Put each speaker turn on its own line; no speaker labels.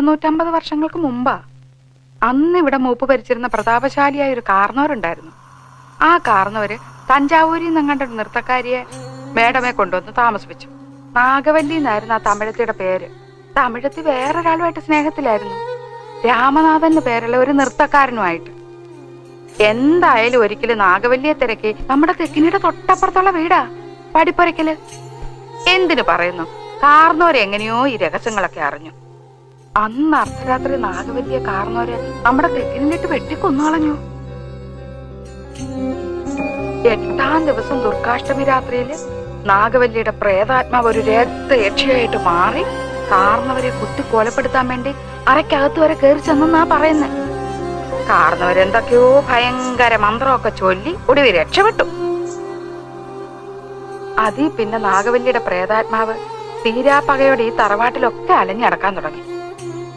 150 വർഷങ്ങൾക്ക് മുമ്പാ. അന്ന് ഇവിടെ മൂപ്പ് ഭരിച്ചിരുന്ന പ്രതാപശാലിയായ ഒരു കാർന്നവരുണ്ടായിരുന്നു. ആ കാർന്നവര് തഞ്ചാവൂരിൽ നിന്നങ്ങണ്ട ഒരു നൃത്തക്കാരിയെ മേഡമെ കൊണ്ടുവന്ന് താമസിപ്പിച്ചു. നാഗവല്ലി എന്നായിരുന്നു ആ തമിഴത്തിയുടെ പേര്. തമിഴത്തി വേറൊരാളുമായിട്ട് സ്നേഹത്തിലായിരുന്നു. രാമനാഥന് പേരുള്ള ഒരു നൃത്തക്കാരനുമായിട്ട്. എന്തായാലും ഒരിക്കലും നാഗവല്ലിയെ തിരക്കി നമ്മുടെ തെക്കിനിയുടെ തൊട്ടപ്പുറത്തുള്ള വീടാ പടിപ്പുരയ്ക്കല്. എന്തിനു പറയുന്നു, കാർന്നോരെങ്ങനെയോ ഈ രഹസ്യങ്ങളൊക്കെ അറിഞ്ഞു. അന്ന് അർദ്ധരാത്രി നാഗവല്ലിയെ കാർന്നോര് നമ്മുടെ തെക്കിനിട്ട് വെട്ടിക്കൊന്നു കളഞ്ഞു. 8ാം ദിവസം ദുർഗാഷ്ടമി രാത്രിയില് നാഗവല്ലിയുടെ പ്രേതാത്മാവ് ഒരു രക്തയക്ഷയായിട്ട് മാറി കാർന്നവരെ കുത്തി കൊലപ്പെടുത്താൻ വേണ്ടി അറയ്ക്കകത്ത് വരെ കയറി ചെന്നാ പറയുന്നത്. കാർന്നവരെന്തൊക്കെയോ ഭയങ്കര മന്ത്രമൊക്കെ ചൊല്ലി ഒടുവിൽ രക്ഷപ്പെട്ടു. പിന്നെ നാഗവല്ലിയുടെ പ്രേതാത്മാവ് തീരാപ്പകയോടെ ഈ തറവാട്ടിലൊക്കെ അലഞ്ഞടക്കാൻ തുടങ്ങി.